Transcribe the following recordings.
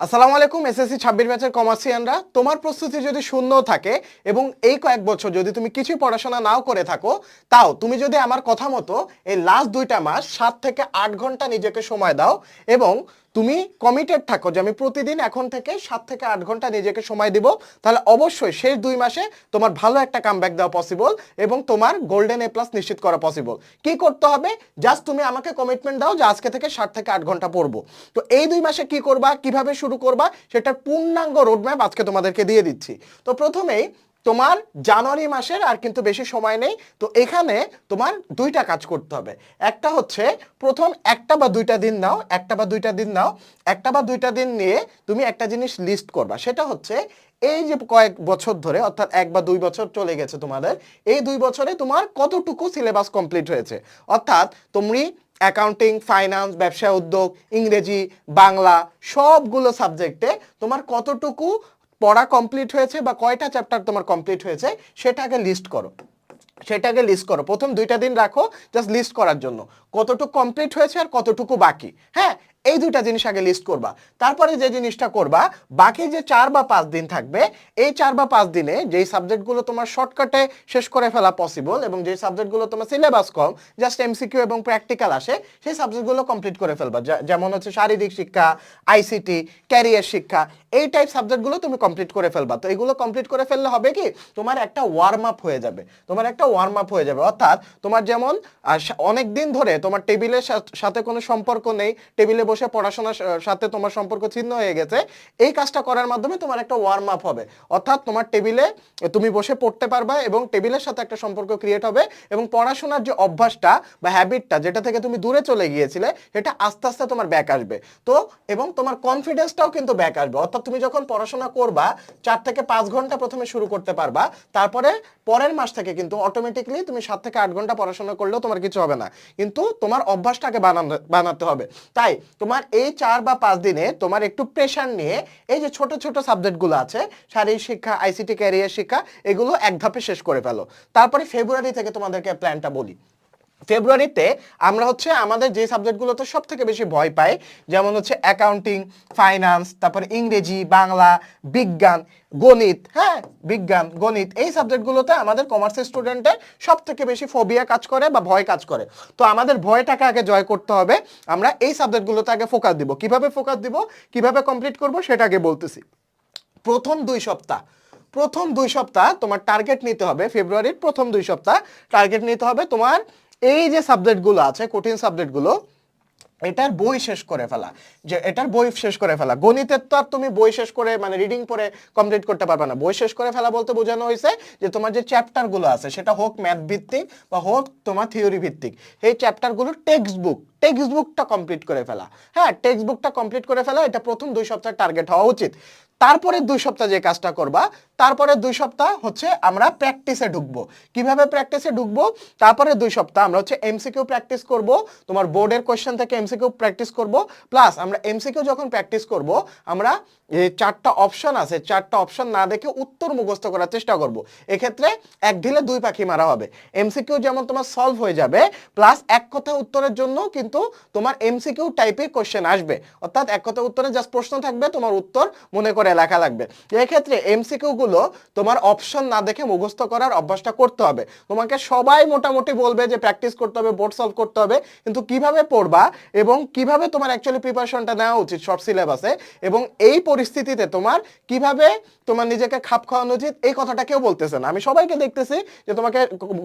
আসসালামু আলাইকুম। এসএসসি 26 ব্যাচের কমার্সিয়ানরা, তোমার প্রস্তুতি যদি শূন্য থাকে এবং এই কয়েক বছর যদি তুমি কিছু পড়াশোনা নাও করে থাকো, তাও তুমি যদি আমার কথা মতো এই লাস্ট 2টা মাস 7 থেকে 8 ঘন্টা নিজেকে সময় দাও এবং তুমি কমিটেড থাকো যে আমি প্রতিদিন এখন থেকে 7 থেকে 8 ঘন্টা নিজেকে সময় দিব, তাহলে অবশ্যই শেষ 2 মাসে তোমার ভালো একটা কামব্যাক দেওয়া পসিবল এবং তোমার গোল্ডেন A+ নিশ্চিত করা পসিবল। কি করতে হবে? জাস্ট তুমি আমাকে কমিটমেন্ট দাও যে আজকে থেকে 7 থেকে 8 ঘন্টা পড়বো। তো এই 2 মাসে কি করবা, কিভাবে শুরু করবা, সেটার পূর্ণাঙ্গ রোডম্যাপ আজকে তোমাদেরকে দিয়ে দিচ্ছি। তো প্রথমেই তোমার জানুয়ারি মাসের আর কিন্তু বেশি সময় নেই। তো এখানে তোমার 2টা কাজ করতে হবে। একটা হচ্ছে প্রথম 1টা বা 2টা দিন নাও, 1টা বা 2টা দিন নাও, 1টা বা 2টা দিন নিয়ে তুমি একটা জিনিস লিস্ট করবা। সেটা হচ্ছে এই যে কয়েক বছর ধরে, অর্থাৎ 1 বা 2 বছর চলে গেছে তোমাদের, এই 2 বছরে তোমার কতটুকু সিলেবাস কমপ্লিট হয়েছে। অর্থাৎ তুমি অ্যাকাউন্টিং, ফাইন্যান্স, ব্যবসা উদ্যোগ, ইংরেজি, বাংলা সবগুলো সাবজেক্টে তোমার কতটুকু পড়া কমপ্লিট হয়েছে বা কয়টা চ্যাপ্টার তোমার কমপ্লিট হয়েছে সেটাকে লিস্ট করো। প্রথম 2টা দিন রাখো জাস্ট লিস্ট করার জন্য, কতটুকু কমপ্লিট হয়েছে আর কতটুকু বাকি। হ্যাঁ, এই 2টা জিনিস আগে লিস্ট করবা। তারপরে যে জিনিসটা করবা, বাকি যে 4 বা 5 দিন থাকবে, এই 4 বা 5 দিনে যেই সাবজেক্টগুলো তোমার শর্টকাটে শেষ করে ফেলা পসিবল এবং যেই সাবজেক্টগুলো তোমার সিলেবাস কম, জাস্ট এমসিকিউ এবং প্র্যাকটিক্যাল আসে, সেই সাবজেক্টগুলো কমপ্লিট করে ফেলবা। যেমন হচ্ছে শারীরিক শিক্ষা, আইসিটি, ক্যারিয়ার শিক্ষা, এই টাইপ সাবজেক্টগুলো তুমি কমপ্লিট করে ফেলবা। তো এগুলো কমপ্লিট করে ফেললে হবে কি, তোমার একটা ওয়ার্ম আপ হয়ে যাবে। অর্থাৎ তোমার যেমন অনেক দিন ধরে তোমার টেবিলের সাথে কোনো সম্পর্ক নেই, টেবিলে বসে পড়াশোনার সাথে তোমার সম্পর্ক ছিন্ন হয়ে গেছে, এই কাজটা করার মাধ্যমে তোমার একটা ওয়ার্ম আপ হবে। অর্থাৎ তোমার টেবিলে তুমি বসে পড়তে পারবা এবং টেবিলের সাথে একটা সম্পর্ক ক্রিয়েট হবে এবং পড়াশোনার যে অভ্যাসটা বা হ্যাবিটটা, যেটা থেকে তুমি দূরে চলে গিয়েছিলে, সেটা আস্তে আস্তে তোমার ব্যাক আসবে। তো এবং তোমার কনফিডেন্সটাও কিন্তু ব্যাক আসবে। অর্থাৎ তুমি যখন পড়াশোনা করবা 4 থেকে 5 ঘন্টা প্রথমে শুরু করতে পারবা, তারপরে পরের মাস থেকে কিন্তু অটোমেটিকলি তুমি 7 থেকে 8 ঘন্টা পড়াশোনা করলেও তোমার কিছু হবে না, কিন্তু তোমার অভ্যাসটাকে বানাতে হবে। তাই তোমার এই 4 বা 5 দিনে তোমার একটু প্রেশার নিয়ে এই যে ছোট ছোট সাবজেক্টগুলো আছে, শারীরিক শিক্ষা, আইসিটি, ক্যারিয়ার শিক্ষা, এগুলো এক ধাপে শেষ করে ফেলো। তারপরে ফেব্রুয়ারি থেকে তোমাদেরকে প্ল্যানটা বলি। ফেব্রুয়ারিতে আমরা হচ্ছে আমাদের যে সাবজেক্টগুলোতে সব থেকে বেশি ভয় পাই, যেমন হচ্ছে অ্যাকাউন্টিং, ফাইন্যান্স, তারপরে ইংরেজি, বাংলা, বিজ্ঞান, গণিত, হ্যাঁ বিজ্ঞান, গণিত, এই সাবজেক্টগুলোতে আমাদের কমার্সের স্টুডেন্টের সব থেকে বেশি ফোবিয়া কাজ করে বা ভয় কাজ করে। তো আমাদের ভয়টাকে আগে জয় করতে হবে। আমরা এই সাবজেক্টগুলোতে আগে ফোকাস দিব। কিভাবে ফোকাস দিব, কিভাবে কমপ্লিট করব, সেটা আগে বলতেছি। প্রথম দুই সপ্তাহ তোমার টার্গেট নিতে হবে। ফেব্রুয়ারির প্রথম 2 সপ্তাহ টার্গেট নিতে হবে তোমার এই যে সাবজেক্টগুলো আছে, কঠিন সাবজেক্টগুলো, এটার বই শেষ করে ফেলা। গণিতের তো আর তুমি বই শেষ করে মানে রিডিং পড়ে কমপ্লিট করতে পারবে না। বই শেষ করে ফেলা বলতে বোঝানো হয়েছে যে তোমার যে চ্যাপ্টারগুলো আছে, সেটা হোক ম্যাথ ভিত্তিক বা হোক তোমার থিওরি ভিত্তিক, এই চ্যাপ্টারগুলো টেক্সটবুকটা কমপ্লিট করে ফেলা। হ্যাঁ, টেক্সটবুকটা কমপ্লিট করে ফেলা, এটা প্রথম 2 সপ্তাহ টার্গেট হওয়া উচিত। তারপরে 2 সপ্তাহ যে কাজটা করবা, তারপরে 2 সপ্তাহ হচ্ছে আমরা প্র্যাকটিসে ঢুকবো। কিভাবে প্র্যাকটিসে ঢুকবো? তারপরে 2 সপ্তাহ আমরা হচ্ছে এমসিকিউ প্র্যাকটিস করব, তোমার বোর্ডের কোশ্চেন থেকে এমসিকিউ প্র্যাকটিস করব। প্লাস আমরা এমসিকিউ যখন প্র্যাকটিস করব, আমরা এই 4টা অপশন আছে, 4টা অপশন না দেখে উত্তর মুখস্থ করার চেষ্টা করব। এক্ষেত্রে এক ঢিলে 2 পাখি মারা হবে। এমসিকিউ যেমন তোমার সলভ হয়ে যাবে, প্লাস এক কথা উত্তরের জন্য কিন্তু তোমার এমসিকিউ টাইপের কোশ্চেন আসবে। অর্থাৎ এক কথা উত্তরে জাস্ট প্রশ্ন থাকবে, তোমার উত্তর মনে করে লেখা লাগবে। এক্ষেত্রে এমসিকিউ গুলো তোমার অপশন না দেখে মুখস্থ করার অভ্যাসটা করতে হবে। তোমাকে সবাই মোটামুটি বলবে যে প্র্যাকটিস করতে হবে, বোর্ড সলভ করতে হবে, কিন্তু কিভাবে পড়বা এবং কিভাবে তোমার অ্যাকচুয়ালি প্রিপারেশনটা নেওয়া উচিত সব সিলেবাসে এবং এই পরিস্থিতিতে তোমার কিভাবে তোমার নিজেকে খাপ খাওয়ানো উচিত, এই কথাটা কেউ বলতেছে না। আমি সবাইকে দেখতেছি যে তোমাকে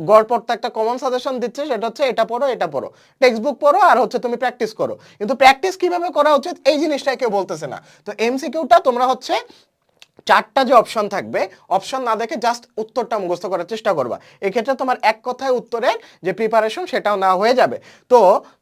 গড় পড়তে একটা কমন সাজেশন দিচ্ছে, সেটা হচ্ছে এটা পড়ো, টেক্সট বুক পড়ো, আর হচ্ছে তুমি প্র্যাকটিস করো। কিন্তু প্র্যাকটিস কিভাবে করা উচিত এই জিনিসটাই কেউ বলতেছে না। তো এমসিকিউটা তোমরা হচ্ছে 4টা যে অপশন থাকবে, অপশন না দেখে জাস্ট উত্তরটা মুখস্থ করার চেষ্টা করবা। এক্ষেত্রে তোমার এক কথায় উত্তরের যে প্রিপারেশন, সেটাও না হয়ে যাবে। তো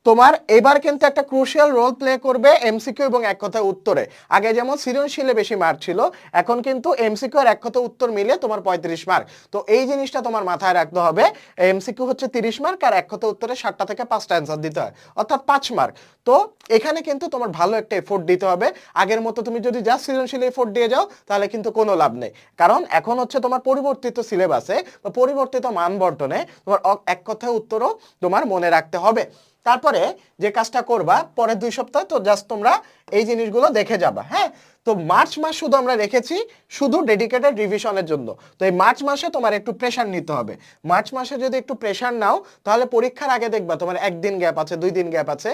তোমার এবার কিন্তু একটা ক্রুশিয়াল রোল প্লে করবে এমসিকিউ এবং এক কথায় উত্তরে। আগে যেমন সৃজনশীলে বেশি মার্ক ছিল, এখন কিন্তু এমসিকিউ আর এক কথায় উত্তর মিলে তোমার 35 মার্ক। তো এই জিনিসটা তোমার মাথায় রাখতে হবে। এমসিকিউ হচ্ছে 30 মার্ক আর এক কথায় উত্তরে 7টা থেকে 5টা অ্যান্সার দিতে হয়, অর্থাৎ 5 মার্ক। তো এখানে কিন্তু তোমার ভালো একটা এফোর্ট দিতে হবে। আগের মতো তুমি যদি জাস্ট সৃজনশীল এফোর্ট দিয়ে যাও, তাহলে তাহলে কিন্তু কোনো লাভ নেই। কারণ এখন হচ্ছে তোমার পরিবর্তিত সিলেবাসে বা পরিবর্তিত মানবন্টনে তোমার এক কথায় উত্তরও তোমার মনে রাখতে হবে। তারপরে যে কাজটা করবা পরের 2 সপ্তাহ তো জাস্ট তোমরা এই জিনিসগুলো দেখে যাবা। হ্যাঁ, তো মার্চ মাস শুধু আমরা রেখেছি শুধু ডেডিকেটেড রিভিশনের জন্য। তো এই মার্চ মাসে তোমার একটু প্রেশার নিতে হবে। মার্চ মাসে যদি একটু প্রেশার নাও তাহলে পরীক্ষার আগে দেখবা তোমার 1 দিন গ্যাপ আছে, 2 দিন গ্যাপ আছে,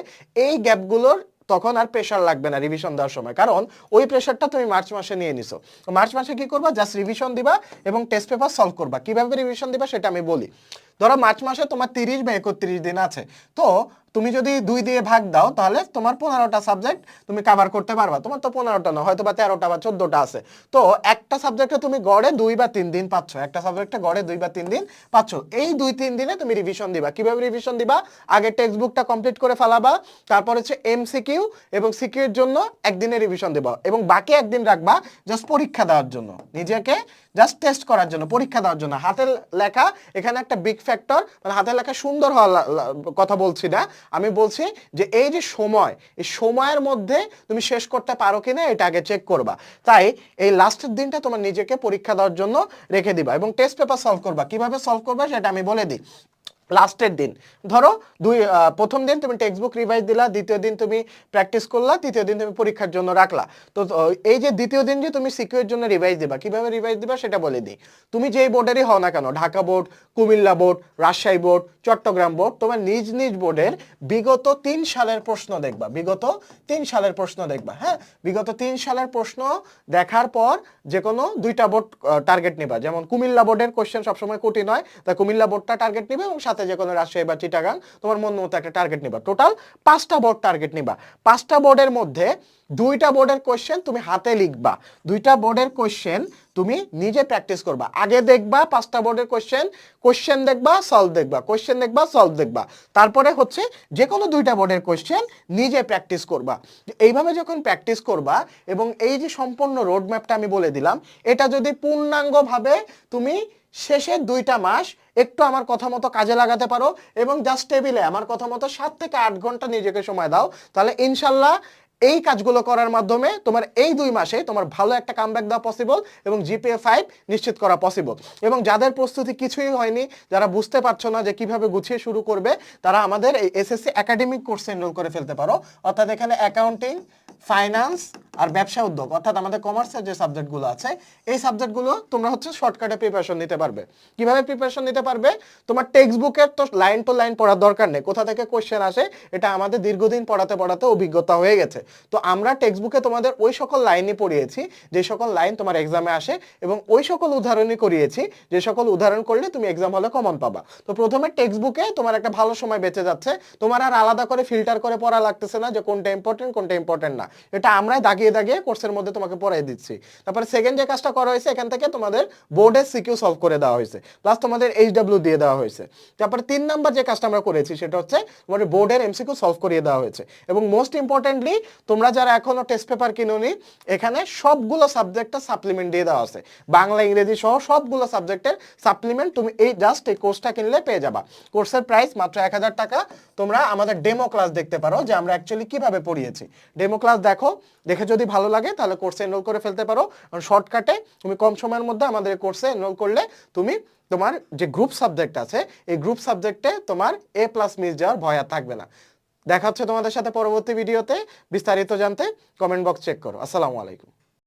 এই গ্যাপগুলোর তখন আর প্রেশার লাগবে না রিভিশন দেওয়ার সময়, কারণ ওই প্রেশারটা তুমি মার্চ মাসে নিয়ে নিছো। মার্চ মাসে কি করবা, জাস্ট রিভিশন দিবা এবং টেস্ট পেপার সলভ করবা। কিভাবে রিভিশন দিবা সেটা আমি বলি। ধরো মার্চ মাসে তোমার 30 বা 31 দিন আছে, তো তুমি যদি 2 দিয়ে ভাগ দাও তাহলে তোমার 15টা সাবজেক্ট তুমি কভার করতে পারবা। তোমার তো 15টা না, হয়তো বা 13টা বা 14টা আছে। তো একটা সাবজেক্টে তুমি গড়ে 2 বা 3 দিন পাচ্ছ, একটা সাবজেক্টে গড়ে 2 বা 3 দিন পাচ্ছ। এই 2-3 দিনে তুমি রিভিশন দিবা। কিভাবে রিভিশন দিবা, আগে টেক্সট বুকটা কমপ্লিট করে ফেলাবা, তারপর হচ্ছে এমসিকিউ এবং সিকিউ এর জন্য একদিনে রিভিশন দিবা এবং বাকি একদিন রাখবা জাস্ট পরীক্ষা দেওয়ার জন্য, নিজেকে জাস্ট টেস্ট করার জন্য, পরীক্ষা দেওয়ার জন্য। হাতের লেখা এখানে একটা বিগ ফ্যাক্টর, মানে হাতের লেখা সুন্দর হওয়ার কথা বলছি না, আমি বলছি যে এই যে সময়, এই সময়ের মধ্যে তুমি শেষ করতে পারো কিনা এটা আগে চেক করবা। তাই এই লাস্টের দিনটা তোমার নিজেকে পরীক্ষা দেওয়ার জন্য রেখে দিবা এবং টেস্ট পেপার সলভ করবা। কিভাবে সলভ করবা সেটা আমি বলে দিই। লাস্টের দিন ধরো প্রথম দিন তুমি টেক্সট বুক রিভাইজ দিলা, দ্বিতীয় দিন তুমি প্র্যাকটিস করলা, তৃতীয় দিন তুমি পরীক্ষার জন্য রাখলা। তো এই যে দ্বিতীয় দিন যে তুমি সিকিউর জন্য রিভাইজ দিবা, কিভাবে রিভাইজ দিবা সেটা বলে দিই। তুমি যেই বোর্ডেরই হও না কেন, Dhaka board, Comilla board, Rajshahi board, Chittagong board, তোমার নিজ নিজ বোর্ডের বিগত 3 সালের প্রশ্ন দেখবা, বিগত 3 সালের প্রশ্ন দেখবা। হ্যাঁ, বিগত 3 সালের প্রশ্ন দেখার পর যে কোনো 2টা বোর্ড টার্গেট নিবা। যেমন কুমিল্লা বোর্ডের কোশ্চেন সবসময় কঠিন হয়, তাই কুমিল্লা বোর্ডটা টার্গেট নিবে এবং সাথে যে কোনো রাজশাহী বা চিটাগাং তোমার মন মতো একটা টার্গেট নিবা। টোটাল 5টা বোর্ড টার্গেট নিবা। 5টা বোর্ডের মধ্যে 2টা বোর্ডের কোশ্চেন তুমি হাতে লিখবা, 2টা বোর্ডের কোশ্চেন তুমি নিজে প্র্যাকটিস করবা। আগে দেখবা 5টা বোর্ডের কোশ্চেন দেখবা, সলভ দেখবা, কোশ্চেন দেখবা, সলভ দেখবা। তারপরে হচ্ছে যে কোনো 2টা বোর্ডের কোশ্চেন নিজে প্র্যাকটিস করবা। এইভাবে যখন প্র্যাকটিস করবা এবং এই যে সম্পূর্ণ রোড ম্যাপটা আমি বলে দিলাম, এটা যদি পূর্ণাঙ্গভাবে তুমি শেষের 2টা মাস একটু আমার কথা মতো কাজে লাগাতে পারো এবং জাস্ট টেবিলে আমার কথা মতো 7 থেকে 8 ঘন্টা নিজেকে সময় দাও, তাহলে ইনশাল্লাহ এই কাজগুলো করার মাধ্যমে তোমার এই 2 মাসে তোমার ভালো একটা কামব্যাক দেওয়া পসিবল এবং জিপিএ 5 নিশ্চিত করা পসিবল। এবং যাদের প্রস্তুতি কিছুই হয়নি, যারা বুঝতে পারছো না যে কিভাবে গুছিয়ে শুরু করবে, তারা আমাদের এই এসএসসি একাডেমিক কোর্সে এনরোল করে ফেলতে পারো। অর্থাৎ এখানে অ্যাকাউন্টিং, ফাইন্যান্স আর ব্যবসা উদ্যোগ, অর্থাৎ আমাদের কমার্সের যে সাবজেক্টগুলো আছে এই সাবজেক্টগুলো তোমরা হচ্ছে শর্টকাটে প্রিপারেশন নিতে পারবে। কিভাবে প্রিপারেশন নিতে পারবে, তোমার টেক্সট বুকের তো লাইন টু লাইন পড়ার দরকার নেই, কোথা থেকে কোশ্চেন আসে এটা আমাদের দীর্ঘদিন পড়াতে পড়াতে অভিজ্ঞতা হয়ে গেছে। তো আমরা টেক্সট বুকে তোমাদের ওই সকল লাইনই পড়িয়েছি যে সকল লাইন তোমার এক্সামে আসে এবং ওই সকল উদাহরণই করিয়েছি যে সকল উদাহরণ করলে তুমি এক্সাম হলে কমন পাবা। তো প্রথমে টেক্সট বুকে তোমার একটা ভালো সময় বেঁচে যাচ্ছে, তোমার আর আলাদা করে ফিল্টার করে পড়া লাগতেছে না যে কোনটা ইম্পর্টেন্ট কোনটা ইম্পর্টেন্ট না, এটা আমরাই দাগিয়ে দাগিয়ে কোর্সের মধ্যে তোমাকে পড়াই দিচ্ছি। তারপরে সেকেন্ড যে কাজটা করা হয়েছে, এখান থেকে তোমাদের বোর্ডের সিকিউ সলভ করে দেওয়া হয়েছে, প্লাস তোমাদের এইচডব্লিউ দিয়ে দেওয়া হয়েছে। তারপরে 3 নাম্বার যে কাজটা আমরা করেছি সেটা হচ্ছে তোমাদের বোর্ডের এমসিকিউ সলভ করিয়ে দেওয়া হয়েছে। এবং মোস্ট ইম্পর্টেন্টলি তোমরা যারা এখনো টেস্ট পেপার কিনোনি, এখানে সবগুলো সাবজেক্টের সাপ্লিমেন্ট দিয়ে দেওয়া আছে, বাংলা ইংরেজি সহ সবগুলো সাবজেক্টের সাপ্লিমেন্ট তুমি এই জাস্ট এই কোর্সটা কিনলে পেয়ে যাবা। কোর্সের প্রাইস মাত্র 1000 টাকা। তোমরা আমাদের ডেমো ক্লাস দেখতে পারো যে আমরা অ্যাকচুয়ালি কিভাবে পড়িয়েছি। ডেমো ক্লাস দেখো, দেখে যদি ভালো লাগে তাহলে কোর্সে এনরোল করে ফেলতে পারো। শর্টকাটে তুমি কম সময়ের মধ্যে আমাদের কোর্সে এনরোল করলে তুমি তোমার যে গ্রুপ সাবজেক্ট আছে এই গ্রুপ সাবজেক্টে তোমার A+ মিস যাওয়ার ভয় আর থাকবে না। দেখা হচ্ছে তোমাদের সাথে পরবর্তী ভিডিওতে। বিস্তারিত জানতে কমেন্ট বক্স চেক করো। আসসালামু আলাইকুম।